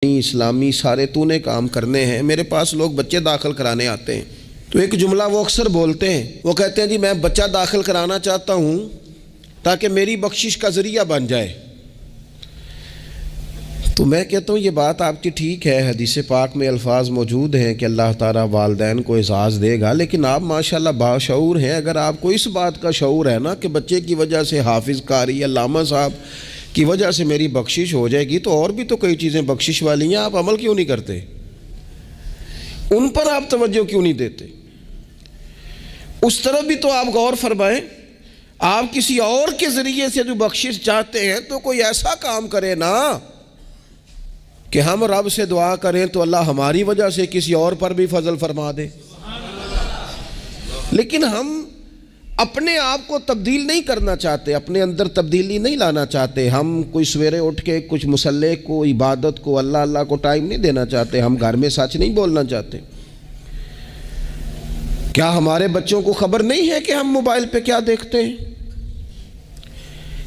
اسلامی سارے تو نے کام کرنے ہیں، میرے پاس لوگ بچے داخل کرانے آتے ہیں تو ایک جملہ وہ اکثر بولتے ہیں، وہ کہتے ہیں جی میں بچہ داخل کرانا چاہتا ہوں تاکہ میری بخشش کا ذریعہ بن جائے۔ تو میں کہتا ہوں یہ بات آپ کی ٹھیک ہے، حدیث پاک میں الفاظ موجود ہیں کہ اللہ تعالیٰ والدین کو اعزاز دے گا، لیکن آپ ماشاءاللہ باشعور ہیں۔ اگر آپ کو اس بات کا شعور ہے نا کہ بچے کی وجہ سے حافظ قاری علامہ صاحب کی وجہ سے میری بخشش ہو جائے گی، تو اور بھی تو کئی چیزیں بخشش والی ہیں، آپ عمل کیوں نہیں کرتے؟ ان پر آپ توجہ کیوں نہیں دیتے؟ اس طرف بھی تو آپ غور فرمائیں۔ آپ کسی اور کے ذریعے سے جو بخشش چاہتے ہیں تو کوئی ایسا کام کرے نا کہ ہم رب سے دعا کریں تو اللہ ہماری وجہ سے کسی اور پر بھی فضل فرما دے۔ لیکن ہم اپنے آپ کو تبدیل نہیں کرنا چاہتے، اپنے اندر تبدیلی نہیں لانا چاہتے۔ ہم کوئی سویرے اٹھ کے کچھ مصلی کو، عبادت کو، اللہ کو ٹائم نہیں دینا چاہتے۔ ہم گھر میں سچ نہیں بولنا چاہتے۔ کیا ہمارے بچوں کو خبر نہیں ہے کہ ہم موبائل پہ کیا دیکھتے ہیں؟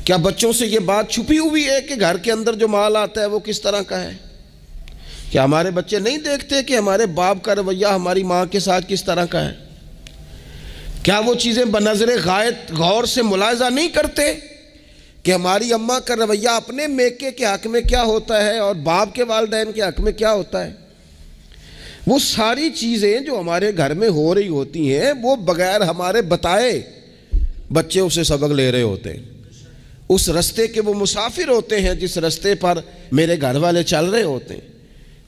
کیا بچوں سے یہ بات چھپی ہوئی ہے کہ گھر کے اندر جو مال آتا ہے وہ کس طرح کا ہے؟ کیا ہمارے بچے نہیں دیکھتے کہ ہمارے باپ کا رویہ ہماری ماں کے ساتھ کس طرح کا ہے؟ کیا وہ چیزیں بنظر غائب غور سے ملاحظہ نہیں کرتے کہ ہماری اماں کا رویہ اپنے میکے کے حق میں کیا ہوتا ہے اور باپ کے والدین کے حق میں کیا ہوتا ہے؟ وہ ساری چیزیں جو ہمارے گھر میں ہو رہی ہوتی ہیں وہ بغیر ہمارے بتائے بچے اسے سبق لے رہے ہوتے ہیں۔ اس رستے کے وہ مسافر ہوتے ہیں جس رستے پر میرے گھر والے چل رہے ہوتے ہیں۔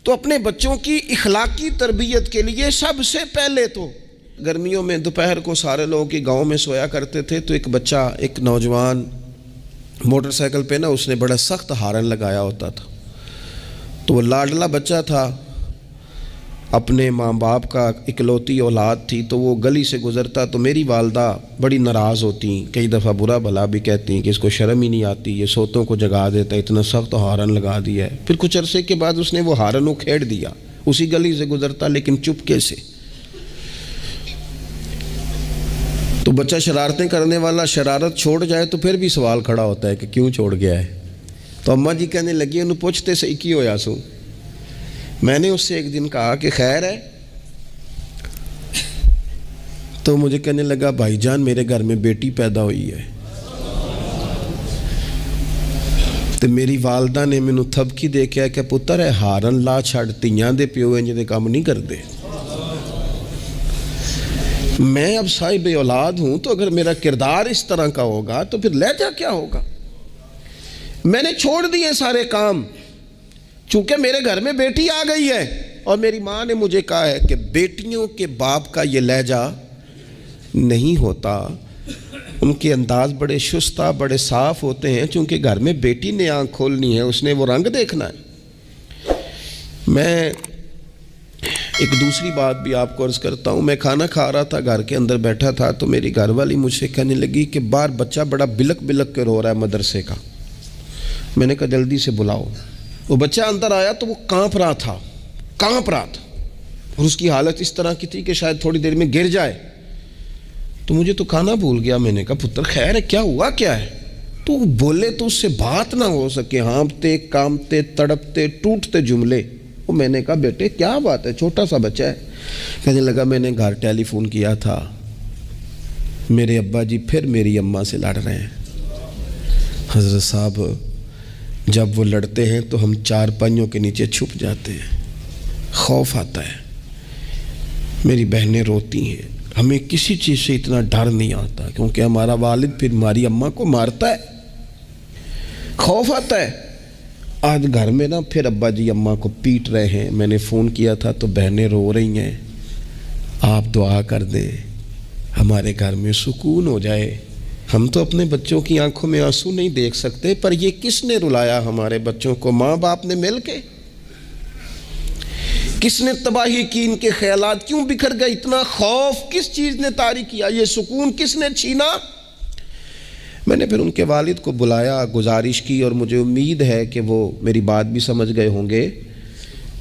تو اپنے بچوں کی اخلاقی تربیت کے لیے سب سے پہلے تو گرمیوں میں دوپہر کو سارے لوگ کی گاؤں میں سویا کرتے تھے، تو ایک بچہ، ایک نوجوان موٹر سائیکل پہ نا اس نے بڑا سخت ہارن لگایا ہوتا تھا، تو وہ لاڈلا بچہ تھا، اپنے ماں باپ کا اکلوتی اولاد تھی، تو وہ گلی سے گزرتا تو میری والدہ بڑی ناراض ہوتی، کئی دفعہ برا بھلا بھی کہتی کہ اس کو شرم ہی نہیں آتی، یہ سوتوں کو جگا دیتا، اتنا سخت ہارن لگا دیا ہے۔ پھر کچھ عرصے کے بعد اس نے وہ ہارن اکھیڑ دیا، اسی گلی سے گزرتا لیکن چپکے سے۔ تو بچہ شرارتیں کرنے والا شرارت چھوڑ جائے تو پھر بھی سوال کھڑا ہوتا ہے کہ کیوں چھوڑ گیا ہے؟ تو اماں جی کہنے لگی انہوں پوچھتے صحیح کی ہویا سو۔ میں نے اس سے ایک دن کہا کہ خیر ہے؟ تو مجھے کہنے لگا بھائی جان میرے گھر میں بیٹی پیدا ہوئی ہے۔ تو میری والدہ نے مینوں تھپکی دے کے کہ پتر ہے ہارن لا چھڑ، تیاں دے پیو انج دے کام نہیں کردے۔ میں اب صاحب اولاد ہوں تو اگر میرا کردار اس طرح کا ہوگا تو پھر لہجہ کیا ہوگا؟ میں نے چھوڑ دیے سارے کام، چونکہ میرے گھر میں بیٹی آ گئی ہے اور میری ماں نے مجھے کہا ہے کہ بیٹیوں کے باپ کا یہ لہجہ نہیں ہوتا، ان کے انداز بڑے شستہ بڑے صاف ہوتے ہیں، چونکہ گھر میں بیٹی نے آنکھ کھولنی ہے، اس نے وہ رنگ دیکھنا ہے۔ میں ایک دوسری بات بھی آپ کو عرض کرتا ہوں، میں کھانا کھا رہا تھا، گھر کے اندر بیٹھا تھا، تو میری گھر والی مجھ سے کہنے لگی کہ باہر بچہ بڑا بلک بلک کے رو رہا ہے مدرسے کا۔ میں نے کہا جلدی سے بلاؤ۔ وہ بچہ اندر آیا تو وہ کانپ رہا تھا اور اس کی حالت اس طرح کی تھی کہ شاید تھوڑی دیر میں گر جائے۔ تو مجھے تو کھانا بھول گیا، میں نے کہا پتر خیر ہے، کیا ہوا کیا ہے؟ تو بولے تو اس سے بات نہ ہو سکے، ہانپتے کانپتے تڑپتے ٹوٹتے جملے۔ وہ میں نے کہا بیٹے کیا بات ہے، چھوٹا سا بچہ ہے۔ کہنے لگا میں نے گھر ٹیلی فون کیا تھا، میرے ابا جی پھر میری اماں سے لڑ رہے ہیں۔ حضرت صاحب جب وہ لڑتے ہیں تو ہم چار پائیوں کے نیچے چھپ جاتے ہیں، خوف آتا ہے، میری بہنیں روتی ہیں، ہمیں کسی چیز سے اتنا ڈر نہیں آتا کیونکہ ہمارا والد پھر ہماری اماں کو مارتا ہے، خوف آتا ہے۔ آج گھر میں نا پھر ابا جی اماں کو پیٹ رہے ہیں، میں نے فون کیا تھا تو بہنیں رو رہی ہیں، آپ دعا کر دیں ہمارے گھر میں سکون ہو جائے۔ ہم تو اپنے بچوں کی آنکھوں میں آنسو نہیں دیکھ سکتے، پر یہ کس نے رلایا ہمارے بچوں کو؟ ماں باپ نے مل کے؟ کس نے تباہی کی؟ ان کے خیالات کیوں بکھر گئے؟ اتنا خوف کس چیز نے طاری کیا؟ یہ سکون کس نے چھینا؟ میں نے پھر ان کے والد کو بلایا، گزارش کی، اور مجھے امید ہے کہ وہ میری بات بھی سمجھ گئے ہوں گے۔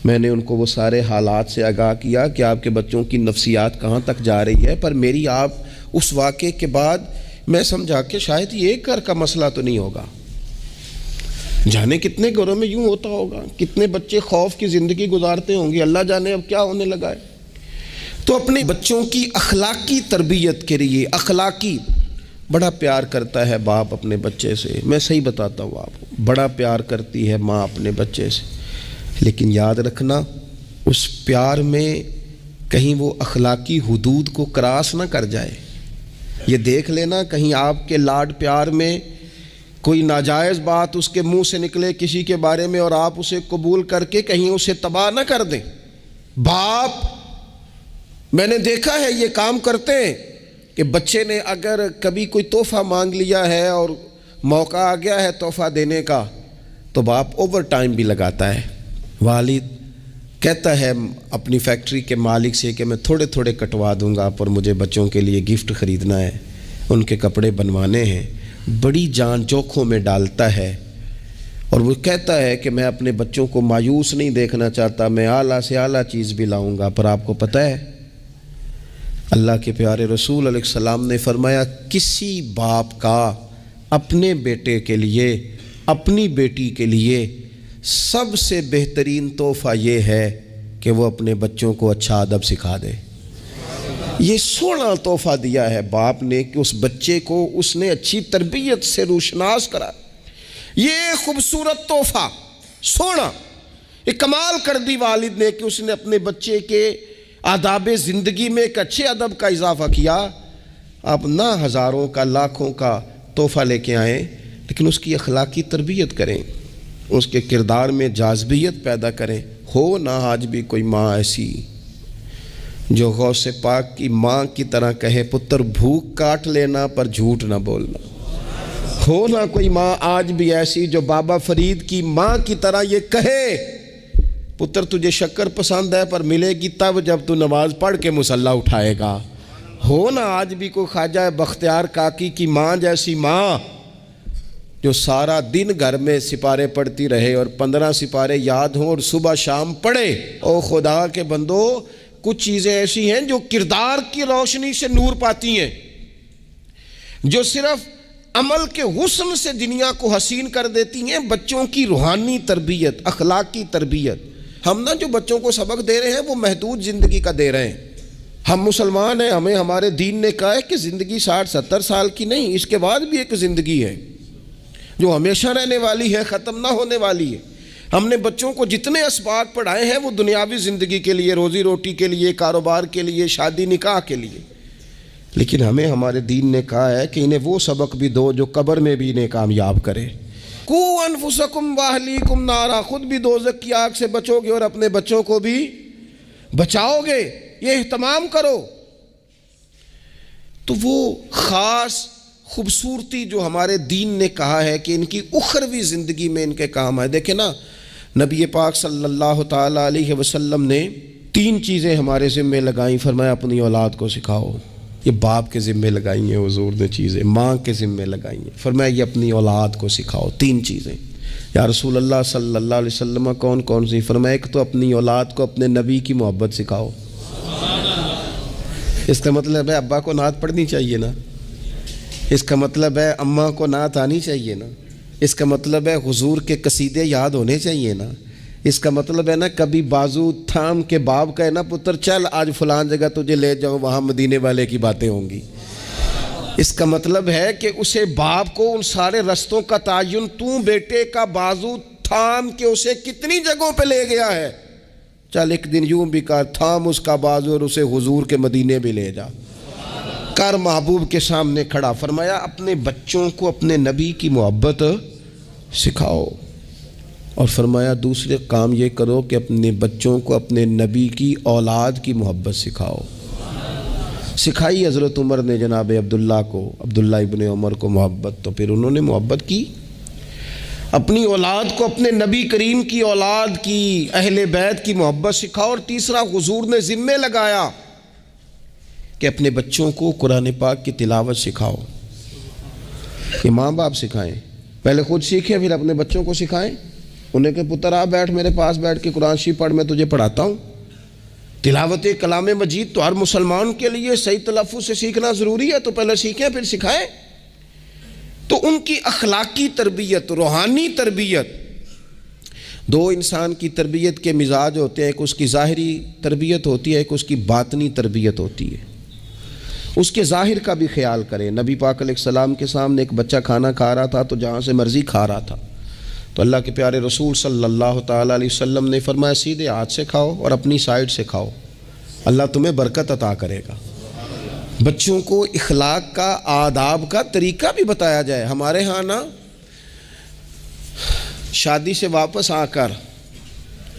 میں نے ان کو وہ سارے حالات سے آگاہ کیا کہ آپ کے بچوں کی نفسیات کہاں تک جا رہی ہے، پر میری آپ اس واقعے کے بعد میں سمجھا کہ شاید یہ ایک گھر کا مسئلہ تو نہیں ہوگا، جانے کتنے گھروں میں یوں ہوتا ہوگا، کتنے بچے خوف کی زندگی گزارتے ہوں گے، اللہ جانے اب کیا ہونے لگا ہے۔ تو اپنے بچوں کی اخلاقی تربیت کے لیے، اخلاقی بڑا پیار کرتا ہے باپ اپنے بچے سے، میں صحیح بتاتا ہوں آپ کو، بڑا پیار کرتی ہے ماں اپنے بچے سے، لیکن یاد رکھنا اس پیار میں کہیں وہ اخلاقی حدود کو کراس نہ کر جائے۔ یہ دیکھ لینا کہیں آپ کے لاڈ پیار میں کوئی ناجائز بات اس کے منہ سے نکلے کسی کے بارے میں اور آپ اسے قبول کر کے کہیں اسے تباہ نہ کر دیں۔ باپ میں نے دیکھا ہے یہ کام کرتے ہیں کہ بچے نے اگر کبھی کوئی تحفہ مانگ لیا ہے اور موقع آ گیا ہے تحفہ دینے کا تو باپ اوور ٹائم بھی لگاتا ہے۔ والد کہتا ہے اپنی فیکٹری کے مالک سے کہ میں تھوڑے تھوڑے کٹوا دوں گا پر مجھے بچوں کے لیے گفٹ خریدنا ہے، ان کے کپڑے بنوانے ہیں، بڑی جان جوکھوں میں ڈالتا ہے، اور وہ کہتا ہے کہ میں اپنے بچوں کو مایوس نہیں دیکھنا چاہتا، میں اعلیٰ سے اعلیٰ چیز بھی لاؤں گا۔ پر آپ کو پتہ ہے اللہ کے پیارے رسول علیہ السلام نے فرمایا کسی باپ کا اپنے بیٹے کے لیے، اپنی بیٹی کے لیے سب سے بہترین تحفہ یہ ہے کہ وہ اپنے بچوں کو اچھا ادب سکھا دے۔ یہ سونا تحفہ دیا ہے باپ نے کہ اس بچے کو اس نے اچھی تربیت سے روشناس کرا۔ یہ خوبصورت تحفہ سونا ایک کمال کر دی والد نے کہ اس نے اپنے بچے کے آداب زندگی میں ایک اچھے ادب کا اضافہ کیا۔ آپ نہ ہزاروں کا لاکھوں کا تحفہ لے کے آئیں لیکن اس کی اخلاقی تربیت کریں، اس کے کردار میں جاذبیت پیدا کریں۔ ہو نہ آج بھی کوئی ماں ایسی جو غوث پاک کی ماں کی طرح کہے پتر بھوک کاٹ لینا پر جھوٹ نہ بولنا۔ ہو نہ کوئی ماں آج بھی ایسی جو بابا فرید کی ماں کی طرح یہ کہے پتر تجھے شکر پسند ہے پر ملے گی تب جب تو نماز پڑھ کے مصلی اٹھائے گا۔ ہو نہ آج بھی کوئی خواجہ بختیار کاکی کی ماں جیسی ماں جو سارا دن گھر میں سپارے پڑھتی رہے اور 15 سپارے یاد ہوں اور صبح شام پڑھے۔ او خدا کے بندو، کچھ چیزیں ایسی ہیں جو کردار کی روشنی سے نور پاتی ہیں، جو صرف عمل کے حسن سے دنیا کو حسین کر دیتی ہیں۔ بچوں کی روحانی تربیت، اخلاقی تربیت، ہم نا جو بچوں کو سبق دے رہے ہیں وہ محدود زندگی کا دے رہے ہیں۔ ہم مسلمان ہیں، ہمیں ہمارے دین نے کہا ہے کہ زندگی 60-70 سال کی نہیں، اس کے بعد بھی ایک زندگی ہے جو ہمیشہ رہنے والی ہے، ختم نہ ہونے والی ہے۔ ہم نے بچوں کو جتنے اسباق پڑھائے ہیں وہ دنیاوی زندگی کے لیے، روزی روٹی کے لیے، کاروبار کے لیے، شادی نکاح کے لیے، لیکن ہمیں ہمارے دین نے کہا ہے کہ انہیں وہ سبق بھی دو جو قبر میں بھی انہیں کامیاب کرے۔ قُوْ أَنفُسَكُمْ وَأَهْلِيكُمْ نَارًا، خود بھی دوزخ کی آگ سے بچو گے اور اپنے بچوں کو بھی بچاؤ گے، یہ اہتمام کرو۔ تو وہ خاص خوبصورتی جو ہمارے دین نے کہا ہے کہ ان کی اخروی زندگی میں ان کے کام آئے۔ دیکھیں نا، نبی پاک صلی اللہ تعالیٰ علیہ وسلم نے 3 چیزیں ہمارے ذمہ لگائیں، فرمایا اپنی اولاد کو سکھاؤ۔ یہ باپ کے ذمہ لگائی ہیں حضور نے چیزیں، ماں کے ذمہ لگائی ہیں، فرمایا یہ اپنی اولاد کو سکھاؤ 3 چیزیں۔ یا رسول اللہ صلی اللہ علیہ وسلم کون کون سی؟ فرمایا ایک تو اپنی اولاد کو اپنے نبی کی محبت سکھاؤ۔ اس کا مطلب ہے ابا کو نعت پڑھنی چاہیے نا، اس کا مطلب ہے اماں کو نعت آنی چاہیے نا، اس کا مطلب ہے حضور کے قصیدے یاد ہونے چاہیے نا، اس کا مطلب ہے نا کبھی بازو تھام کے باپ کا ہے نا پتر چل آج فلان جگہ تجھے لے جاؤ، وہاں مدینے والے کی باتیں ہوں گی۔ اس کا مطلب ہے کہ اسے باپ کو ان سارے رستوں کا تعین تو بیٹے کا بازو تھام کے اسے کتنی جگہوں پہ لے گیا ہے، چل ایک دن یوں بھی کر تھام اس کا بازو اور اسے حضور کے مدینے بھی لے جا کر، محبوب کے سامنے کھڑا۔ فرمایا اپنے بچوں کو اپنے نبی کی محبت سکھاؤ، اور فرمایا دوسرے کام یہ کرو کہ اپنے بچوں کو اپنے نبی کی اولاد کی محبت سکھاؤ۔ سکھائی حضرت عمر نے جناب عبداللہ کو، عبداللہ ابن عمر کو محبت، تو پھر انہوں نے محبت کی۔ اپنی اولاد کو اپنے نبی کریم کی اولاد کی، اہل بیت کی محبت سکھاؤ۔ اور تیسرا حضور نے ذمہ لگایا کہ اپنے بچوں کو قرآن پاک کی تلاوت سکھاؤ۔ یہ ماں باپ سکھائیں، پہلے خود سیکھیں پھر اپنے بچوں کو سکھائیں۔ انہیں کہ پتر آ بیٹھ میرے پاس بیٹھ کے قرآن شریف پڑھ، میں تجھے پڑھاتا ہوں۔ تلاوت کلام مجید تو ہر مسلمان کے لیے صحیح تلفظ سے سیکھنا ضروری ہے، تو پہلے سیکھیں پھر سکھائیں۔ تو ان کی اخلاقی تربیت، روحانی تربیت، دو انسان کی تربیت کے مزاج ہوتے ہیں، ایک اس کی ظاہری تربیت ہوتی ہے، ایک اس کی باطنی تربیت ہوتی ہے۔ اس کے ظاہر کا بھی خیال کریں۔ نبی پاک علیہ السلام کے سامنے ایک بچہ کھانا کھا رہا تھا تو جہاں سے مرضی کھا رہا تھا، تو اللہ کے پیارے رسول صلی اللہ تعالیٰ علیہ وسلم نے فرمایا سیدھے ہاتھ سے کھاؤ اور اپنی سائیڈ سے کھاؤ، اللہ تمہیں برکت عطا کرے گا۔ بچوں کو اخلاق کا، آداب کا طریقہ بھی بتایا جائے۔ ہمارے ہاں نا شادی سے واپس آ کر،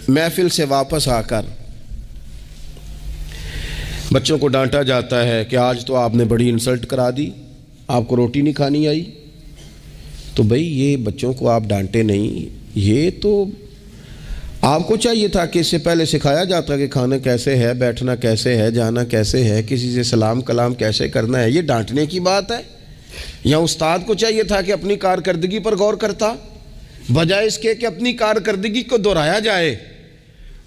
محفل سے واپس آ کر بچوں کو ڈانٹا جاتا ہے کہ آج تو آپ نے بڑی انسلٹ کرا دی، آپ کو روٹی نہیں کھانی آئی۔ تو بھئی یہ بچوں کو آپ ڈانٹے نہیں، یہ تو آپ کو چاہیے تھا کہ اس سے پہلے سکھایا جاتا کہ کھانا کیسے ہے، بیٹھنا کیسے ہے، جانا کیسے ہے، کسی سے سلام کلام کیسے کرنا ہے۔ یہ ڈانٹنے کی بات ہے؟ یا استاد کو چاہیے تھا کہ اپنی کارکردگی پر غور کرتا، بجائے اس کے کہ اپنی کارکردگی کو دہرایا جائے۔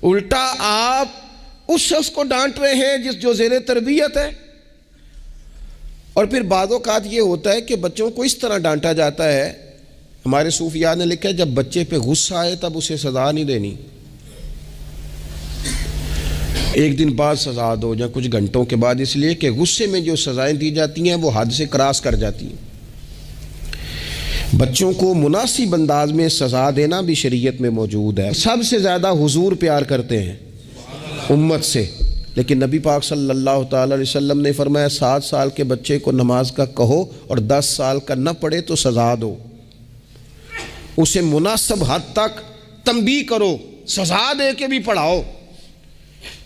الٹا آپ اس شخص کو ڈانٹ رہے ہیں جو زیر تربیت ہے۔ اور پھر بعض اوقات یہ ہوتا ہے کہ بچوں کو اس طرح ڈانٹا جاتا ہے، ہمارے صوفیاء نے لکھا ہے جب بچے پہ غصہ آئے تب اسے سزا نہیں دینی، ایک دن بعد سزا دو یا کچھ گھنٹوں کے بعد، اس لیے کہ غصے میں جو سزائیں دی جاتی ہیں وہ حد سے کراس کر جاتی ہیں۔ بچوں کو مناسب انداز میں سزا دینا بھی شریعت میں موجود ہے۔ سب سے زیادہ حضور پیار کرتے ہیں امت سے، لیکن نبی پاک صلی اللہ تعالی علیہ وسلم نے فرمایا 7 سال کے بچے کو نماز کا کہو اور 10 سال کا نہ پڑھے تو سزا دو، اسے مناسب حد تک تنبیہ کرو، سزا دے کے بھی پڑھاؤ،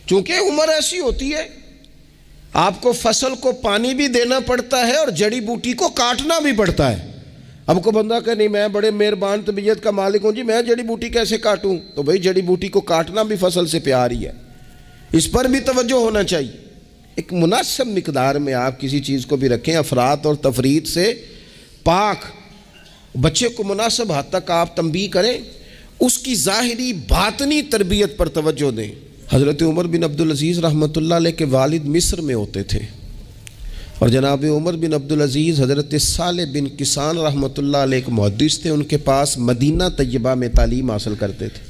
چونکہ عمر ایسی ہوتی ہے آپ کو فصل کو پانی بھی دینا پڑتا ہے اور جڑی بوٹی کو کاٹنا بھی پڑتا ہے۔ اب کو بندہ کہ نہیں میں بڑے مہربان طبیعت کا مالک ہوں جی، میں جڑی بوٹی کیسے کاٹوں؟ تو بھئی جڑی بوٹی کو کاٹنا بھی فصل سے پیار ہی ہے، اس پر بھی توجہ ہونا چاہیے۔ ایک مناسب مقدار میں آپ کسی چیز کو بھی رکھیں، افراط اور تفریط سے پاک، بچے کو مناسب حد تک آپ تنبیہ کریں، اس کی ظاہری باطنی تربیت پر توجہ دیں۔ حضرت عمر بن عبدالعزیز رحمۃ اللہ علیہ کے والد مصر میں ہوتے تھے، اور جناب عمر بن عبدالعزیز حضرت صالح بن کسان رحمۃ اللہ علیہ ایک محدث تھے، ان کے پاس مدینہ طیبہ میں تعلیم حاصل کرتے تھے۔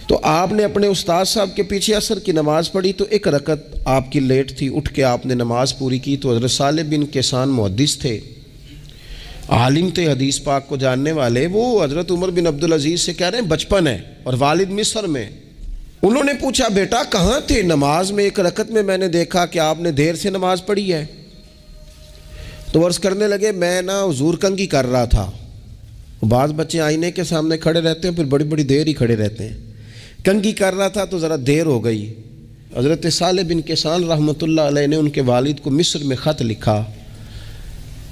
تو آپ نے اپنے استاد صاحب کے پیچھے عصر کی نماز پڑھی تو ایک رکعت آپ کی لیٹ تھی، اٹھ کے آپ نے نماز پوری کی تو حضرت صالح بن کسان محدث تھے، عالم تھے، حدیث پاک کو جاننے والے، وہ حضرت عمر بن عبدالعزیز سے کہہ رہے ہیں بچپن ہے اور والد مصر میں۔ انہوں نے پوچھا بیٹا کہاں تھے؟ نماز میں ایک رکعت میں نے دیکھا کہ آپ نے دیر سے نماز پڑھی ہے۔ تو عرض کرنے لگے میں حضور کنگھی کر رہا تھا۔ بعض بچے آئینے کے سامنے کھڑے رہتے ہیں پھر بڑی بڑی دیر ہی کھڑے رہتے ہیں، کنگھی کر رہا تھا تو ذرا دیر ہو گئی۔ حضرت صالح بن کسان رحمۃ اللہ علیہ نے ان کے والد کو مصر میں خط لکھا،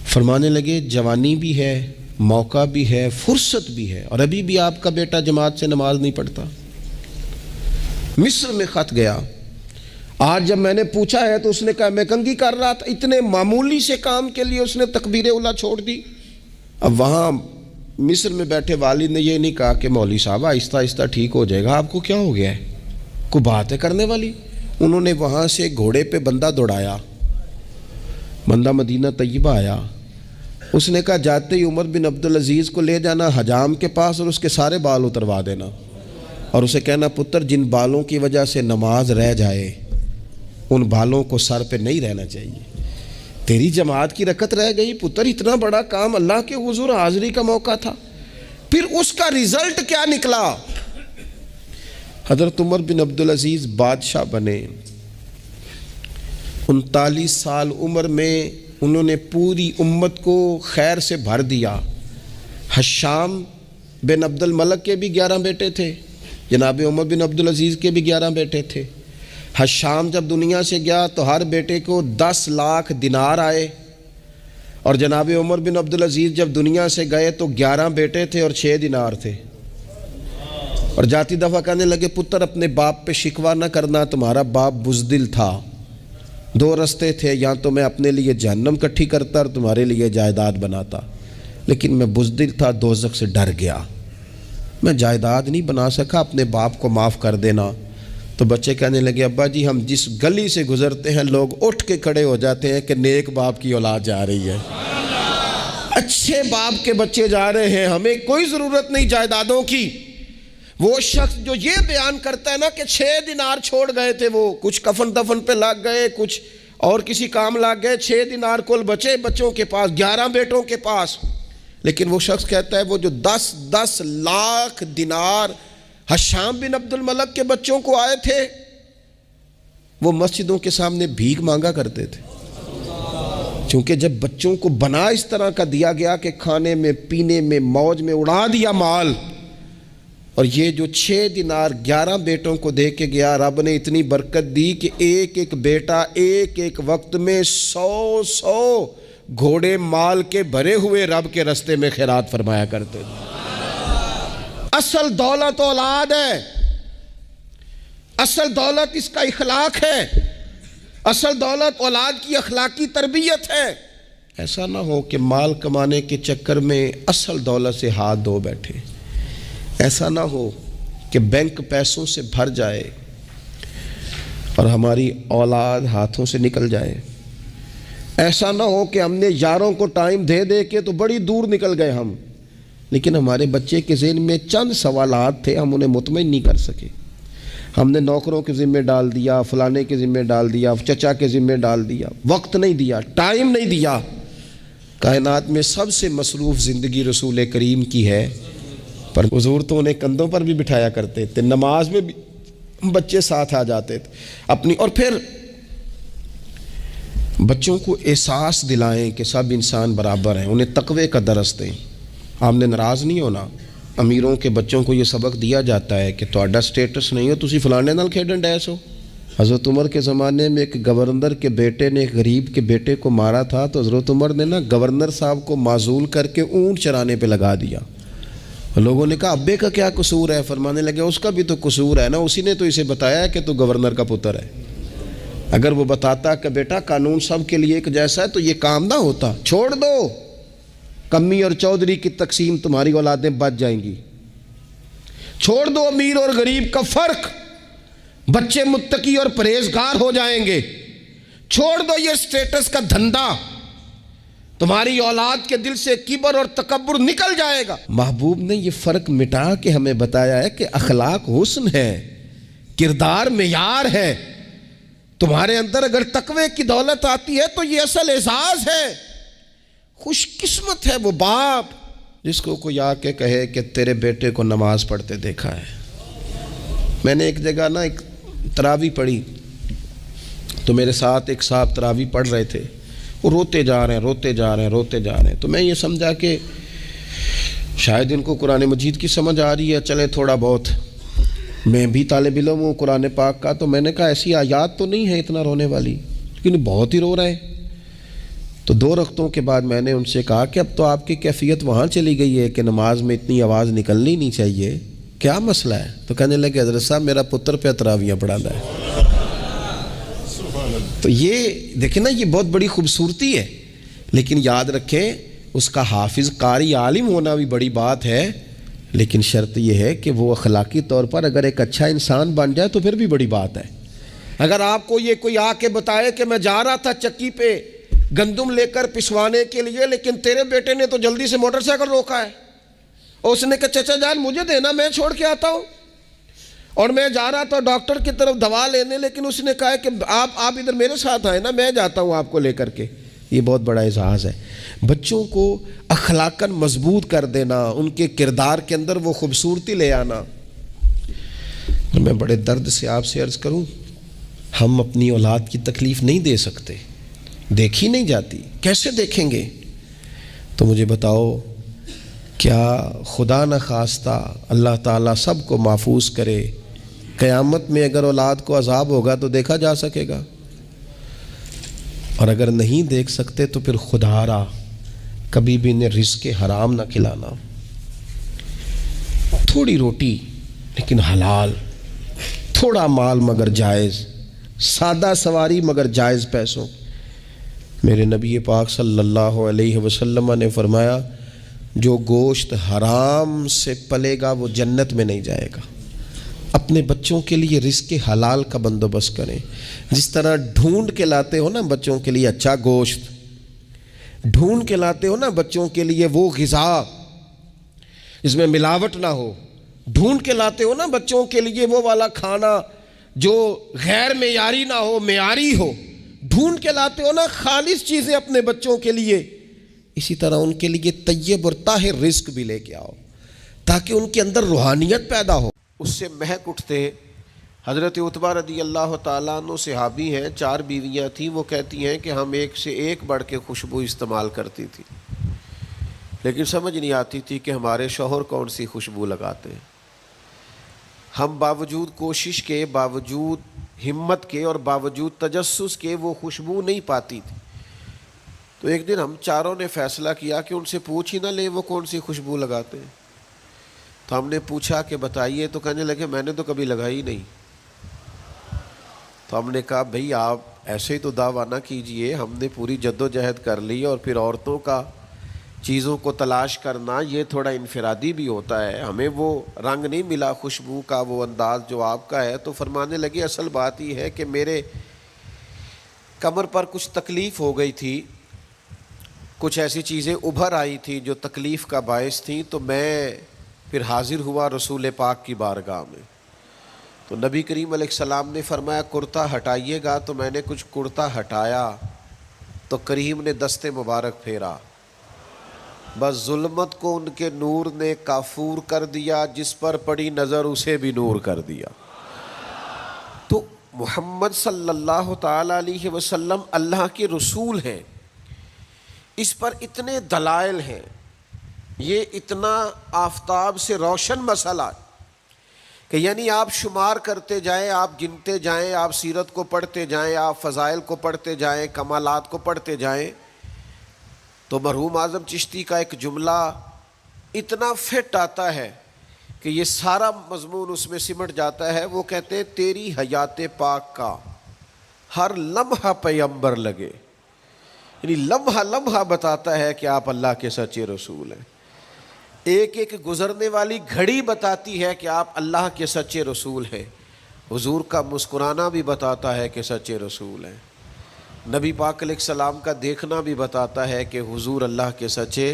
فرمانے لگے جوانی بھی ہے، موقع بھی ہے، فرصت بھی ہے، اور ابھی بھی آپ کا بیٹا جماعت سے نماز نہیں پڑھتا۔ مصر میں خط گیا، آج جب میں نے پوچھا ہے تو اس نے کہا میں کنگھی کر رہا تھا۔ اتنے معمولی سے کام کے لیے اس نے تکبیر اولیٰ چھوڑ دی۔ اب وہاں مصر میں بیٹھے والد نے یہ نہیں کہا کہ مولوی صاحب آہستہ آہستہ ٹھیک ہو جائے گا، آپ کو کیا ہو گیا ہے، کوئی بات ہے کرنے والی؟ انہوں نے وہاں سے گھوڑے پہ بندہ دوڑایا، بندہ مدینہ طیبہ آیا، اس نے کہا جاتے ہی عمر بن عبدالعزیز کو لے جانا حجام کے پاس اور اس کے سارے بال اتروا دینا، اور اسے کہنا پتر جن بالوں کی وجہ سے نماز رہ جائے ان بالوں کو سر پہ نہیں رہنا چاہیے، تیری جماعت کی رکعت رہ گئی پتر، اتنا بڑا کام، اللہ کے حضور حاضری کا موقع تھا۔ پھر اس کا ریزلٹ کیا نکلا؟ حضرت عمر بن عبدالعزیز بادشاہ بنے، 39 سال عمر میں انہوں نے پوری امت کو خیر سے بھر دیا۔ حشام بن عبد الملک کے بھی 11 بیٹے تھے، جناب عمر بن عبدالعزیز کے بھی 11 بیٹے تھے۔ حشام جب دنیا سے گیا تو ہر بیٹے کو 10 لاکھ دینار آئے، اور جناب عمر بن عبدالعزیز جب دنیا سے گئے تو 11 بیٹے تھے اور 6 دینار تھے، اور جاتی دفعہ کہنے لگے پتر اپنے باپ پہ شکوہ نہ کرنا، تمہارا باپ بزدل تھا، 2 رستے تھے، یا تو میں اپنے لیے جہنم کٹھی کرتا اور تمہارے لیے جائیداد بناتا، لیکن میں بزدل تھا، دوزخ سے ڈر گیا، میں جائیداد نہیں بنا سکا، اپنے باپ کو معاف کر دینا۔ تو بچے کہنے لگے ابا جی ہم جس گلی سے گزرتے ہیں لوگ اٹھ کے کھڑے ہو جاتے ہیں کہ نیک باپ کی اولاد جا رہی ہے، اچھے باپ کے بچے جا رہے ہیں, ہمیں کوئی ضرورت نہیں جائیدادوں کی. وہ شخص جو یہ بیان کرتا ہے نا کہ 6 دینار چھوڑ گئے تھے, وہ کچھ کفن دفن پہ لگ گئے, کچھ اور کسی کام لگ گئے, 6 دینار کل بچے بچوں کے پاس, 11 بیٹوں کے پاس. لیکن وہ شخص کہتا ہے وہ جو 10 لاکھ دینار ہشام بن عبد الملک کے بچوں کو آئے تھے, وہ مسجدوں کے سامنے بھیک مانگا کرتے تھے. چونکہ جب بچوں کو بنا اس طرح کا دیا گیا کہ کھانے میں پینے میں موج میں اڑا دیا مال, اور یہ جو 6 دینار 11 بیٹوں کو دے کے گیا, رب نے اتنی برکت دی کہ ایک ایک بیٹا ایک ایک وقت میں 100 گھوڑے مال کے بھرے ہوئے رب کے رستے میں خیرات فرمایا کرتے تھے. اصل دولت اولاد ہے, اصل دولت اس کا اخلاق ہے, اصل دولت اولاد کی اخلاقی تربیت ہے. ایسا نہ ہو کہ مال کمانے کے چکر میں اصل دولت سے ہاتھ دھو بیٹھے, ایسا نہ ہو کہ بینک پیسوں سے بھر جائے اور ہماری اولاد ہاتھوں سے نکل جائے. ایسا نہ ہو کہ ہم نے یاروں کو ٹائم دے دے کے تو بڑی دور نکل گئے ہم, لیکن ہمارے بچے کے ذہن میں چند سوالات تھے, ہم انہیں مطمئن نہیں کر سکے. ہم نے نوکروں کے ذمہ ڈال دیا, فلانے کے ذمہ ڈال دیا, چچا کے ذمہ ڈال دیا, وقت نہیں دیا, ٹائم نہیں دیا. کائنات میں سب سے مصروف زندگی رسول کریم کی ہے, پر حضور تو انہیں کندھوں پر بھی بٹھایا کرتے تھے, نماز میں بھی بچے ساتھ آ جاتے تھے اپنی. اور پھر بچوں کو احساس دلائیں کہ سب انسان برابر ہیں, انہیں تقوی کا درس دیں. آپ نے ناراض نہیں ہونا, امیروں کے بچوں کو یہ سبق دیا جاتا ہے کہ تہاڈا سٹیٹس نہیں ہو تسی فلانے نال کھیڈن ڈیس ہو. حضرت عمر کے زمانے میں ایک گورنر کے بیٹے نے ایک غریب کے بیٹے کو مارا تھا, تو حضرت عمر نے نا گورنر صاحب کو معزول کر کے اونٹ چرانے پہ لگا دیا. لوگوں نے کہا ابے کا کیا قصور ہے؟ فرمانے لگے اس کا بھی تو قصور ہے نا, اسی نے تو اسے بتایا کہ تو گورنر کا پتر ہے. اگر وہ بتاتا کہ بیٹا قانون سب کے لیے ایک جیسا ہے تو یہ کام نہ ہوتا. چھوڑ دو, کمی اور چودھری کی تقسیم, تمہاری اولادیں بچ جائیں گی. چھوڑ دو امیر اور غریب کا فرق, بچے متقی اور پرہیزگار ہو جائیں گے. چھوڑ دو یہ سٹیٹس کا دھندا, تمہاری اولاد کے دل سے کبر اور تکبر نکل جائے گا. محبوب نے یہ فرق مٹا کے ہمیں بتایا ہے کہ اخلاق حسن ہے, کردار معیار ہے. تمہارے اندر اگر تقوی کی دولت آتی ہے تو یہ اصل اعزاز ہے. خوش قسمت ہے وہ باپ جس کو کوئی آ کے کہے کہ تیرے بیٹے کو نماز پڑھتے دیکھا ہے. میں نے ایک جگہ نا ایک تراویح پڑھی, تو میرے ساتھ ایک صاحب تراویح پڑھ رہے تھے, وہ روتے جا رہے ہیں. تو میں یہ سمجھا کہ شاید ان کو قرآن مجید کی سمجھ آ رہی ہے, چلے تھوڑا بہت, میں بھی طالب علم ہوں قرآن پاک کا. تو میں نے کہا ایسی آیات تو نہیں ہے اتنا رونے والی, لیکن بہت ہی رو رہے ہیں. تو 2 رکعتوں کے بعد میں نے ان سے کہا کہ اب تو آپ کی کیفیت وہاں چلی گئی ہے کہ نماز میں اتنی آواز نکلنی نہیں چاہیے, کیا مسئلہ ہے؟ تو کہنے لگے حضرت صاحب میرا پتر پہ تراویح پڑھانا ہے. تو یہ دیکھیں نا, یہ بہت بڑی خوبصورتی ہے. لیکن یاد رکھیں اس کا حافظ قاری عالم ہونا بھی بڑی بات ہے, لیکن شرط یہ ہے کہ وہ اخلاقی طور پر اگر ایک اچھا انسان بن جائے تو پھر بھی بڑی بات ہے. اگر آپ کو یہ کوئی آ کے بتائے کہ میں جا رہا تھا چکی پہ گندم لے کر پسوانے کے لیے, لیکن تیرے بیٹے نے تو جلدی سے موٹر سائیکل روکا ہے, اور اس نے کہا چچا جان مجھے دینا, میں چھوڑ کے آتا ہوں, اور میں جا رہا تھا ڈاکٹر کی طرف دوا لینے, لیکن اس نے کہا کہ آپ ادھر میرے ساتھ آئے نا, میں جاتا ہوں آپ کو لے کر کے. یہ بہت بڑا اعزاز ہے. بچوں کو اخلاقاً مضبوط کر دینا, ان کے کردار کے اندر وہ خوبصورتی لے آنا. میں بڑے درد سے آپ سے عرض کروں, ہم اپنی اولاد کی تکلیف نہیں دے سکتے, دیکھی نہیں جاتی, کیسے دیکھیں گے؟ تو مجھے بتاؤ, کیا خدا نہ خواستہ اللہ تعالیٰ سب کو محفوظ کرے, قیامت میں اگر اولاد کو عذاب ہوگا تو دیکھا جا سکے گا؟ اور اگر نہیں دیکھ سکتے تو پھر خدا را کبھی بھی انہیں رزق حرام نہ کھلانا. تھوڑی روٹی لیکن حلال, تھوڑا مال مگر جائز, سادہ سواری مگر جائز پیسوں. میرے نبی پاک صلی اللہ علیہ وسلم نے فرمایا جو گوشت حرام سے پلے گا وہ جنت میں نہیں جائے گا. اپنے بچوں کے لیے رزق حلال کا بندوبست کریں. جس طرح ڈھونڈ کے لاتے ہو نا بچوں کے لیے اچھا گوشت, ڈھونڈ کے لاتے ہو نا بچوں کے لیے وہ غذا جس میں ملاوٹ نہ ہو، ڈھونڈ کے لاتے ہو نا بچوں کے لیے وہ والا کھانا جو غیر معیاری نہ ہو، معیاری ہو، ڈھونڈ کے لاتے ہو نا خالص چیزیں اپنے بچوں کے لیے، اسی طرح ان کے لیے طیب اور طاہر رزق بھی لے کے آؤ تاکہ ان کے اندر روحانیت پیدا ہو۔ اس سے مہک اٹھتے۔ حضرت عتبہ رضی اللہ تعالیٰ عنہ صحابی ہیں، 4 بیویاں تھیں، وہ کہتی ہیں کہ ہم ایک سے ایک بڑھ کے خوشبو استعمال کرتی تھی، لیکن سمجھ نہیں آتی تھی کہ ہمارے شوہر کون سی خوشبو لگاتے ہیں۔ ہم باوجود کوشش کے، باوجود ہمت کے اور باوجود تجسس کے وہ خوشبو نہیں پاتی تھی۔ تو ایک دن ہم چاروں نے فیصلہ کیا کہ ان سے پوچھ ہی نہ لیں وہ کون سی خوشبو لگاتے ہیں۔ تو ہم نے پوچھا کہ بتائیے، تو کہنے لگے میں نے تو کبھی لگائی نہیں۔ تو ہم نے کہا بھئی آپ ایسے ہی تو دعویٰ نہ کیجئے، ہم نے پوری جد و جہد کر لی، اور پھر عورتوں کا چیزوں کو تلاش کرنا یہ تھوڑا انفرادی بھی ہوتا ہے، ہمیں وہ رنگ نہیں ملا خوشبو کا، وہ انداز جو آپ کا ہے۔ تو فرمانے لگے اصل بات یہ ہے کہ میرے کمر پر کچھ تکلیف ہو گئی تھی، کچھ ایسی چیزیں ابھر آئی تھی جو تکلیف کا باعث تھیں، تو میں پھر حاضر ہوا رسول پاک کی بارگاہ میں۔ تو نبی کریم علیہ السلام نے فرمایا کرتا ہٹائیے گا، تو میں نے کچھ کرتا ہٹایا تو کریم نے دست مبارک پھیرا، بس ظلمت کو ان کے نور نے کافور کر دیا، جس پر پڑی نظر اسے بھی نور کر دیا۔ تو محمد صلی اللہ تعالی علیہ وسلم اللہ کے رسول ہیں، اس پر اتنے دلائل ہیں، یہ اتنا آفتاب سے روشن مسئلہ کہ یعنی آپ شمار کرتے جائیں، آپ گنتے جائیں، آپ سیرت کو پڑھتے جائیں، آپ فضائل کو پڑھتے جائیں، کمالات کو پڑھتے جائیں، تو مرحوم اعظم چشتی کا ایک جملہ اتنا فٹ آتا ہے کہ یہ سارا مضمون اس میں سمٹ جاتا ہے۔ وہ کہتے ہیں تیری حیات پاک کا ہر لمحہ پیغمبر لگے، یعنی لمحہ لمحہ بتاتا ہے کہ آپ اللہ کے سچے رسول ہیں، ایک ایک گزرنے والی گھڑی بتاتی ہے کہ آپ اللہ کے سچے رسول ہیں۔ حضور کا مسکرانا بھی بتاتا ہے کہ سچے رسول ہیں، نبی پاک علیہ السلام کا دیکھنا بھی بتاتا ہے کہ حضور اللہ کے سچے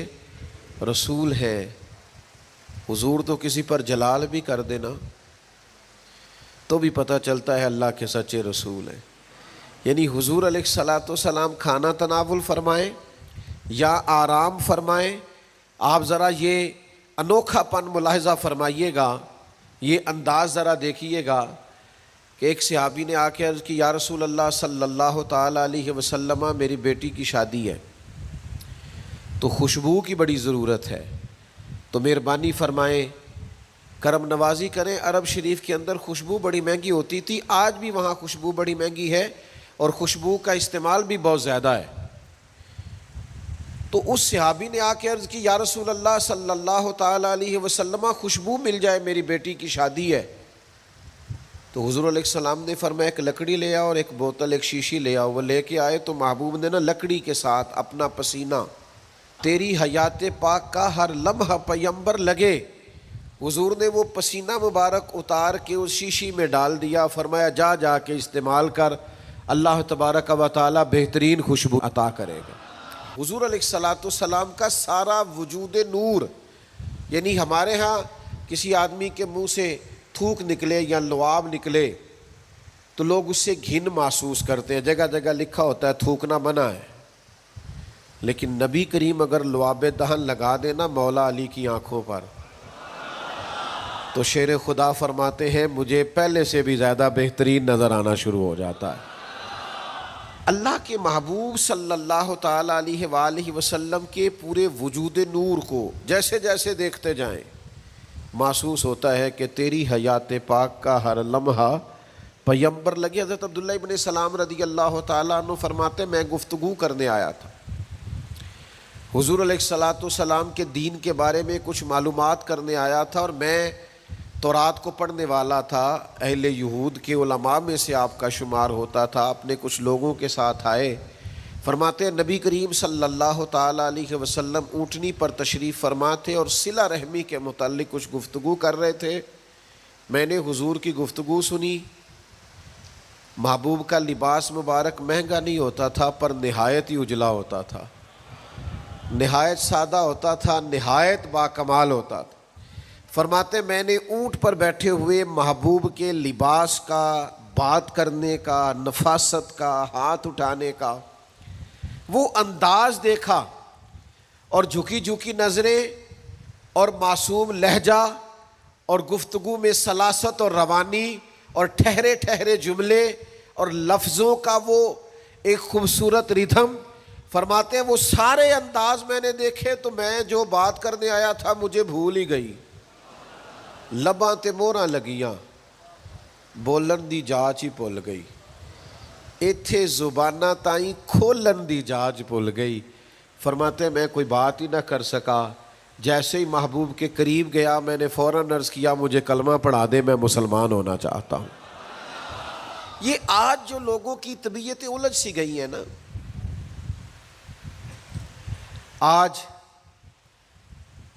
رسول ہیں۔ حضور تو کسی پر جلال بھی کر دینا تو بھی پتہ چلتا ہے اللہ کے سچے رسول ہیں۔ یعنی حضور علیہ السلام کھانا تناول فرمائیں یا آرام فرمائیں، آپ ذرا یہ انوکھا پن ملاحظہ فرمائیے گا، یہ انداز ذرا دیکھیے گا کہ ایک صحابی نے آ کے عرض کی یا رسول اللہ صلی اللہ تعالی علیہ وسلم میری بیٹی کی شادی ہے تو خوشبو کی بڑی ضرورت ہے، تو مہربانی فرمائیں کرم نوازی کریں۔ عرب شریف کے اندر خوشبو بڑی مہنگی ہوتی تھی، آج بھی وہاں خوشبو بڑی مہنگی ہے اور خوشبو کا استعمال بھی بہت زیادہ ہے۔ تو اس صحابی نے آ کے عرض کی یا رسول اللہ صلی اللہ تعالی علیہ وسلم خوشبو مل جائے، میری بیٹی کی شادی ہے۔ تو حضور علیہ السلام نے فرمایا ایک لکڑی لے آؤ اور ایک بوتل، ایک شیشی لے آؤ۔ وہ لے کے آئے تو محبوب نے نا لکڑی کے ساتھ اپنا پسینہ تیری حیات پاک کا ہر لمحہ پیغمبر لگے، حضور نے وہ پسینہ مبارک اتار کے اس شیشی میں ڈال دیا، فرمایا جا جا کے استعمال کر، اللہ تبارک و تعالی بہترین خوشبو عطا کرے گا۔ حضور علیہ السلام کا سارا وجود نور، یعنی ہمارے ہاں کسی آدمی کے منہ سے تھوک نکلے یا لعاب نکلے تو لوگ اس سے گھن محسوس کرتے ہیں، جگہ جگہ لکھا ہوتا ہے تھوکنا منع ہے، لیکن نبی کریم اگر لعاب دہن لگا دینا مولا علی کی آنکھوں پر تو شیر خدا فرماتے ہیں مجھے پہلے سے بھی زیادہ بہترین نظر آنا شروع ہو جاتا ہے۔ اللہ کے محبوب صلی اللہ تعالی علیہ وآلہ وسلم کے پورے وجود نور کو جیسے جیسے دیکھتے جائیں محسوس ہوتا ہے کہ تیری حیات پاک کا ہر لمحہ پیغمبر لگے۔ حضرت عبداللہ ابن سلام رضی اللہ تعالیٰ عنہ فرماتے میں گفتگو کرنے آیا تھا، حضور علیہ السلام کے دین کے بارے میں کچھ معلومات کرنے آیا تھا، اور میں تورات کو پڑھنے والا تھا، اہل یہود کے علماء میں سے آپ کا شمار ہوتا تھا، اپنے کچھ لوگوں کے ساتھ آئے۔ فرماتے ہیں نبی کریم صلی اللہ تعالی علیہ وسلم اونٹنی پر تشریف فرما تھے اور صلہ رحمی کے متعلق کچھ گفتگو کر رہے تھے۔ میں نے حضور کی گفتگو سنی۔ محبوب کا لباس مبارک مہنگا نہیں ہوتا تھا پر نہایت ہی اجلا ہوتا تھا، نہایت سادہ ہوتا تھا، نہایت باکمال ہوتا تھا۔ فرماتے میں نے اونٹ پر بیٹھے ہوئے محبوب کے لباس کا، بات کرنے کا، نفاست کا، ہاتھ اٹھانے کا وہ انداز دیکھا، اور جھکی جھکی نظریں اور معصوم لہجہ اور گفتگو میں سلاست اور روانی اور ٹھہرے ٹھہرے جملے اور لفظوں کا وہ ایک خوبصورت ریدھم۔ فرماتے ہیں وہ سارے انداز میں نے دیکھے تو میں جو بات کرنے آیا تھا مجھے بھول ہی گئی۔ لباں تے موہراں لگیاں، بولن دی جاچ ہی بھول گئی، ایتھے زباناں تائیں کھولن دی جاچ بھول گئی۔ فرماتے ہیں میں کوئی بات ہی نہ کر سکا، جیسے ہی محبوب کے قریب گیا میں نے فوراً عرض کیا مجھے کلمہ پڑھا دے، میں مسلمان ہونا چاہتا ہوں۔ یہ آج جو لوگوں کی طبیعتیں الجھ سی گئی ہیں نا، آج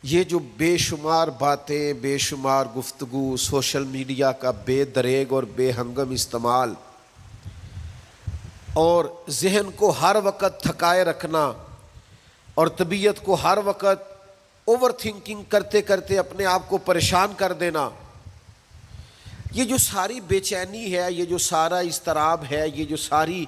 یہ جو بے شمار باتیں، بے شمار گفتگو، سوشل میڈیا کا بے دریغ اور بے ہنگم استعمال، اور ذہن کو ہر وقت تھکائے رکھنا، اور طبیعت کو ہر وقت اوور تھنکنگ کرتے کرتے اپنے آپ کو پریشان کر دینا، یہ جو ساری بے چینی ہے، یہ جو سارا اضطراب ہے، یہ جو ساری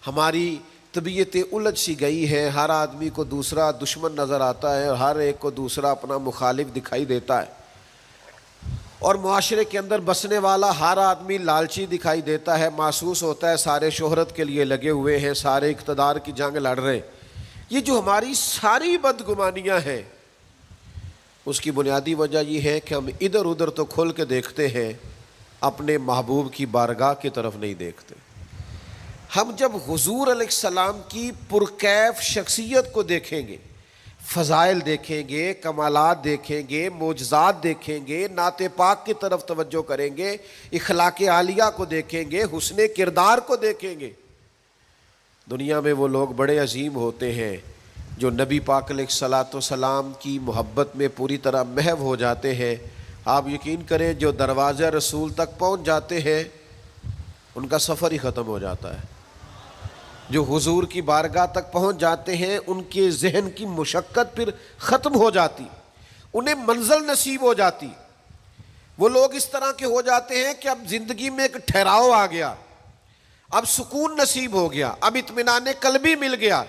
ہماری طبیعتیں الجھ سی گئی ہیں، ہر آدمی کو دوسرا دشمن نظر آتا ہے اور ہر ایک کو دوسرا اپنا مخالف دکھائی دیتا ہے، اور معاشرے کے اندر بسنے والا ہر آدمی لالچی دکھائی دیتا ہے، محسوس ہوتا ہے سارے شہرت کے لیے لگے ہوئے ہیں، سارے اقتدار کی جنگ لڑ رہے ہیں۔ یہ جو ہماری ساری بدگمانیاں ہیں اس کی بنیادی وجہ یہ ہے کہ ہم ادھر ادھر تو کھل کے دیکھتے ہیں، اپنے محبوب کی بارگاہ کی طرف نہیں دیکھتے۔ ہم جب حضور علیہ السلام کی پرکیف شخصیت کو دیکھیں گے، فضائل دیکھیں گے، کمالات دیکھیں گے، معجزات دیکھیں گے، نعت پاک کی طرف توجہ کریں گے، اخلاق عالیہ کو دیکھیں گے، حسن کردار کو دیکھیں گے، دنیا میں وہ لوگ بڑے عظیم ہوتے ہیں جو نبی پاک علیہ الصلاۃ والسلام کی محبت میں پوری طرح محو ہو جاتے ہیں۔ آپ یقین کریں جو دروازہ رسول تک پہنچ جاتے ہیں ان کا سفر ہی ختم ہو جاتا ہے، جو حضور کی بارگاہ تک پہنچ جاتے ہیں ان کے ذہن کی مشقت پھر ختم ہو جاتی، انہیں منزل نصیب ہو جاتی۔ وہ لوگ اس طرح کے ہو جاتے ہیں کہ اب زندگی میں ایک ٹھہراؤ آ گیا، اب سکون نصیب ہو گیا، اب اطمینان قلبی مل گیا،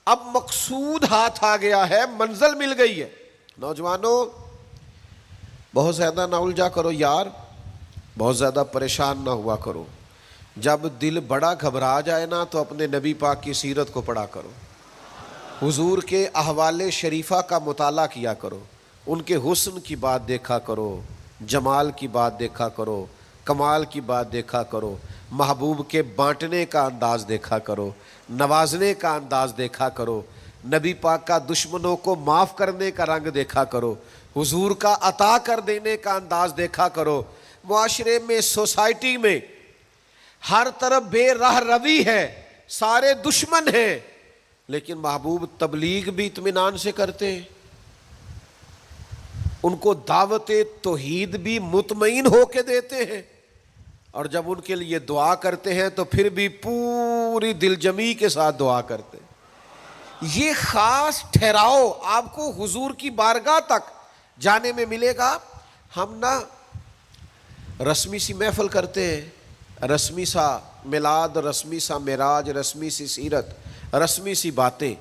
اب مقصود ہاتھ آ گیا ہے، منزل مل گئی ہے۔ نوجوانوں بہت زیادہ نہ الجھا کرو یار، بہت زیادہ پریشان نہ ہوا کرو، جب دل بڑا گھبرا جائے نا تو اپنے نبی پاک کی سیرت کو پڑھا کرو، حضور کے احوال شریفہ کا مطالعہ کیا کرو، ان کے حسن کی بات دیکھا کرو، جمال کی بات دیکھا کرو، کمال کی بات دیکھا کرو، محبوب کے بانٹنے کا انداز دیکھا کرو، نوازنے کا انداز دیکھا کرو، نبی پاک کا دشمنوں کو معاف کرنے کا رنگ دیکھا کرو، حضور کا عطا کر دینے کا انداز دیکھا کرو۔ معاشرے میں، سوسائٹی میں ہر طرف بے راہ روی ہے، سارے دشمن ہیں، لیکن محبوب تبلیغ بھی اطمینان سے کرتے ہیں، ان کو دعوت توحید بھی مطمئن ہو کے دیتے ہیں، اور جب ان کے لیے دعا کرتے ہیں تو پھر بھی پوری دل جمی کے ساتھ دعا کرتے ہیں۔ یہ خاص ٹھہراؤ آپ کو حضور کی بارگاہ تک جانے میں ملے گا۔ ہم نا رسمی سی محفل کرتے ہیں، رسمی سا میلاد، رسمی سا معراج، رسمی سی سیرت، رسمی سی باتیں،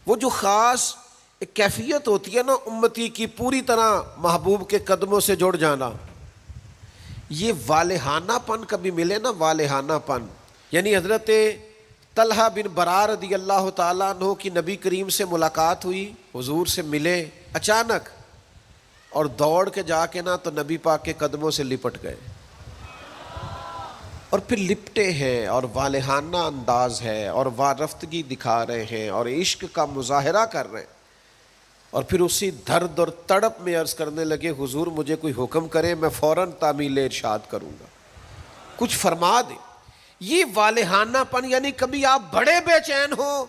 وہ جو خاص ایک کیفیت ہوتی ہے نا امتی کی پوری طرح محبوب کے قدموں سے جڑ جانا، یہ والہانہ پن کبھی ملے نا، والہانہ پن، یعنی حضرت طلحہ بن برار رضی اللہ تعالیٰ عنہ کی نبی کریم سے ملاقات ہوئی، حضور سے ملے اچانک، اور دوڑ کے جا کے نا تو نبی پاک کے قدموں سے لپٹ گئے، اور پھر لپٹے ہیں اور والہانہ انداز ہے اور وارفتگی دکھا رہے ہیں اور عشق کا مظاہرہ کر رہے ہیں، اور پھر اسی درد اور تڑپ میں عرض کرنے لگے حضور مجھے کوئی حکم کرے میں فوراً تعمیل ارشاد کروں گا، کچھ فرما دیں۔ یہ والہانہ پن، یعنی کبھی آپ بڑے بے چین ہو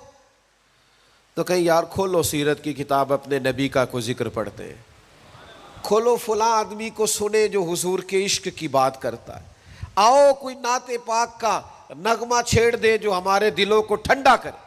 تو کہیں یار کھولو سیرت کی کتاب، اپنے نبی کا کوئی ذکر پڑھتے ہیں، کھولو فلاں آدمی کو سنے جو حضور کے عشق کی بات کرتا ہے، آؤ کوئی نعت پاک کا نغمہ چھیڑ دے جو ہمارے دلوں کو ٹھنڈا کرے،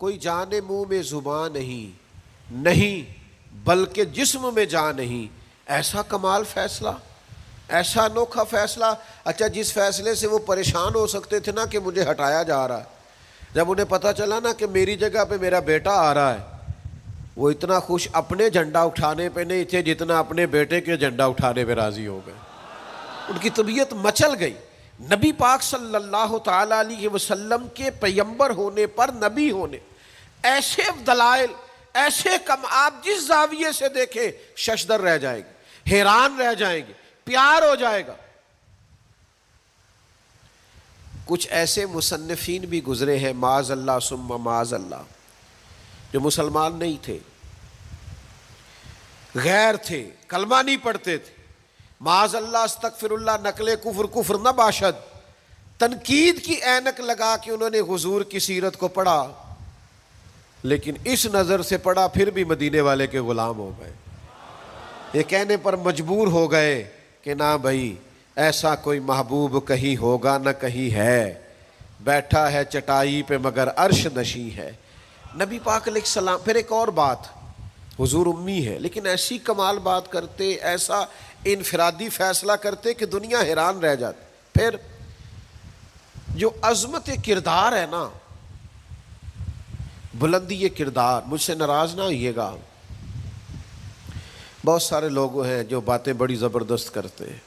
کوئی جان منہ میں زبان نہیں بلکہ جسم میں جان نہیں. ایسا کمال فیصلہ, ایسا انوکھا فیصلہ. اچھا جس فیصلے سے وہ پریشان ہو سکتے تھے نا کہ مجھے ہٹایا جا رہا ہے, جب انہیں پتہ چلا نا کہ میری جگہ پہ میرا بیٹا آ رہا ہے, وہ اتنا خوش اپنے جھنڈا اٹھانے پہ نہیں تھے جتنا اپنے بیٹے کے جھنڈا اٹھانے پہ راضی ہو گئے. ان کی طبیعت مچل گئی. نبی پاک صلی اللہ تعالی علیہ وسلم کے پیغمبر ہونے پر, نبی ہونے, ایسے دلائل, ایسے کم, آپ جس زاویے سے دیکھیں ششدر رہ جائے گی, حیران رہ جائیں گے, پیار ہو جائے گا. کچھ ایسے مصنفین بھی گزرے ہیں معاذ اللہ ثم معاذ اللہ, جو مسلمان نہیں تھے, غیر تھے, کلمہ نہیں پڑھتے تھے, معاذ اللہ استغفر اللہ, نقل کفر کفر نہ باشد, تنقید کی اینک لگا کے انہوں نے حضور کی سیرت کو پڑھا, لیکن اس نظر سے پڑھا پھر بھی مدینے والے کے غلام ہو گئے. یہ کہنے پر مجبور ہو گئے کہ نہ بھائی ایسا کوئی محبوب کہیں ہوگا نہ کہیں ہے, بیٹھا ہے چٹائی پہ مگر عرش نشیں ہے. نبی پاک علیہ السلام. پھر ایک اور بات, حضور امی ہے لیکن ایسی کمال بات کرتے, ایسا انفرادی فیصلہ کرتے کہ دنیا حیران رہ جاتی. پھر جو عظمت کردار ہے نا, بلندی کردار, مجھ سے ناراض نہ ہوئیے گا, بہت سارے لوگ ہیں جو باتیں بڑی زبردست کرتے ہیں,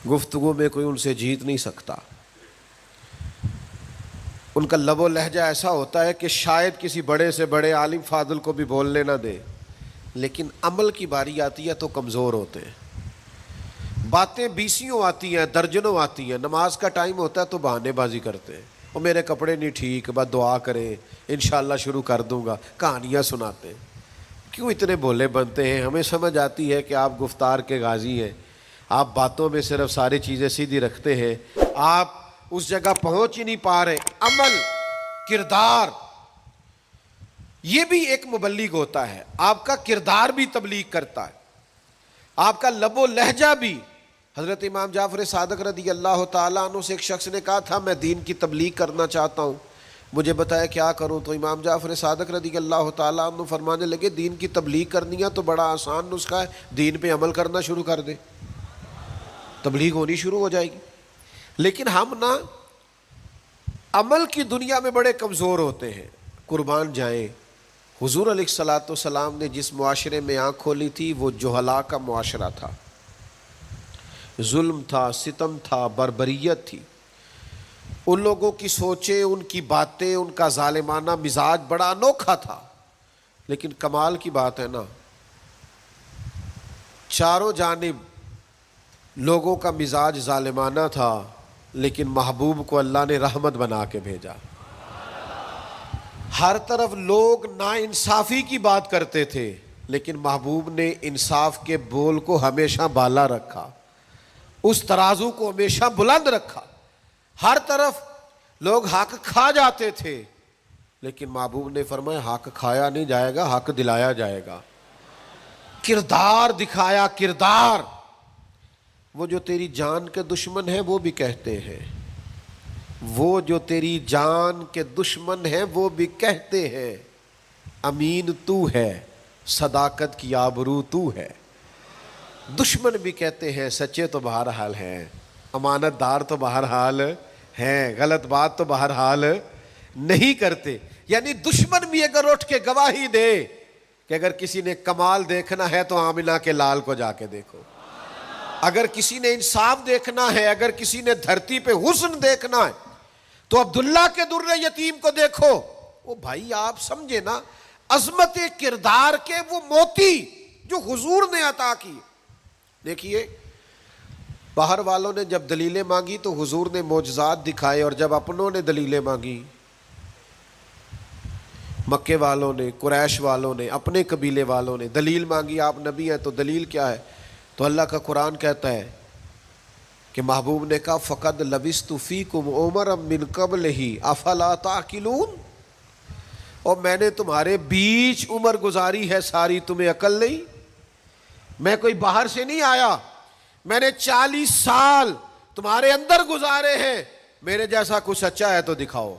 گفتگو میں کوئی ان سے جیت نہیں سکتا. ان کا لب و لہجہ ایسا ہوتا ہے کہ شاید کسی بڑے سے بڑے عالم فاضل کو بھی بولنے نہ دے, لیکن عمل کی باری آتی ہے تو کمزور ہوتے ہیں. باتیں بیسیوں آتی ہیں, درجنوں آتی ہیں, نماز کا ٹائم ہوتا ہے تو بہانے بازی کرتے ہیں, وہ میرے کپڑے نہیں ٹھیک, بس دعا کریں انشاءاللہ شروع کر دوں گا, کہانیاں سناتے ہیں. کیوں اتنے بھولے بنتے ہیں؟ ہمیں سمجھ آتی ہے کہ آپ گفتار کے غازی ہیں, آپ باتوں میں صرف ساری چیزیں سیدھی رکھتے ہیں, آپ اس جگہ پہنچ ہی نہیں پا رہے. عمل, کردار, یہ بھی ایک مبلغ ہوتا ہے. آپ کا کردار بھی تبلیغ کرتا ہے, آپ کا لب و لہجہ بھی. حضرت امام جعفر صادق رضی اللہ تعالیٰ عنہ سے ایک شخص نے کہا تھا میں دین کی تبلیغ کرنا چاہتا ہوں, مجھے بتایا کیا کروں. تو امام جعفر صادق رضی اللہ تعالیٰ عنہ فرمانے لگے دین کی تبلیغ کرنی ہے تو بڑا آسان نسخہ ہے, دین پہ عمل کرنا شروع کر دے, تبلیغ ہونی شروع ہو جائے گی. لیکن ہم نا عمل کی دنیا میں بڑے کمزور ہوتے ہیں. قربان جائیں, حضور علیہ الصلوۃ والسلام نے جس معاشرے میں آنکھ کھولی تھی وہ جہلا کا معاشرہ تھا, ظلم تھا, ستم تھا, بربریت تھی. ان لوگوں کی سوچیں, ان کی باتیں, ان کا ظالمانہ مزاج بڑا انوکھا تھا. لیکن کمال کی بات ہے نا, چاروں جانب لوگوں کا مزاج ظالمانہ تھا, لیکن محبوب کو اللہ نے رحمت بنا کے بھیجا. ہر طرف لوگ ناانصافی کی بات کرتے تھے, لیکن محبوب نے انصاف کے بول کو ہمیشہ بالا رکھا, اس ترازو کو ہمیشہ بلند رکھا. ہر طرف لوگ حق کھا جاتے تھے, لیکن محبوب نے فرمایا حق کھایا نہیں جائے گا, حق دلایا جائے گا. کردار دکھایا, کردار. وہ جو تیری جان کے دشمن ہیں وہ بھی کہتے ہیں, وہ جو تیری جان کے دشمن ہیں وہ بھی کہتے ہیں امین تو ہے, صداقت کی آبرو تو ہے. دشمن بھی کہتے ہیں سچے تو بہرحال ہیں, امانت دار تو بہرحال ہیں, غلط بات تو بہرحال نہیں کرتے. یعنی دشمن بھی اگر اٹھ کے گواہی دے کہ اگر کسی نے کمال دیکھنا ہے تو آمنہ کے لال کو جا کے دیکھو, اگر کسی نے انصاف دیکھنا ہے, اگر کسی نے دھرتی پہ حسن دیکھنا ہے تو عبداللہ کے در یتیم کو دیکھو. وہ بھائی آپ سمجھے نا, عظمت کردار کے وہ موتی جو حضور نے عطا کی. دیکھیے باہر والوں نے جب دلیلیں مانگی تو حضور نے معجزات دکھائے, اور جب اپنوں نے دلیلیں مانگی, مکے والوں نے, قریش والوں نے, اپنے قبیلے والوں نے دلیل مانگی, آپ نبی ہیں تو دلیل کیا ہے؟ تو اللہ کا قرآن کہتا ہے کہ محبوب نے کہا فقد لبثت فیکم عمرا من قبلہ افلا تعقلون, اور میں نے تمہارے بیچ عمر گزاری ہے ساری, تمہیں عقل نہیں؟ میں کوئی باہر سے نہیں آیا, میں نے 40 سال تمہارے اندر گزارے ہیں, میرے جیسا کچھ سچا ہے تو دکھاؤ.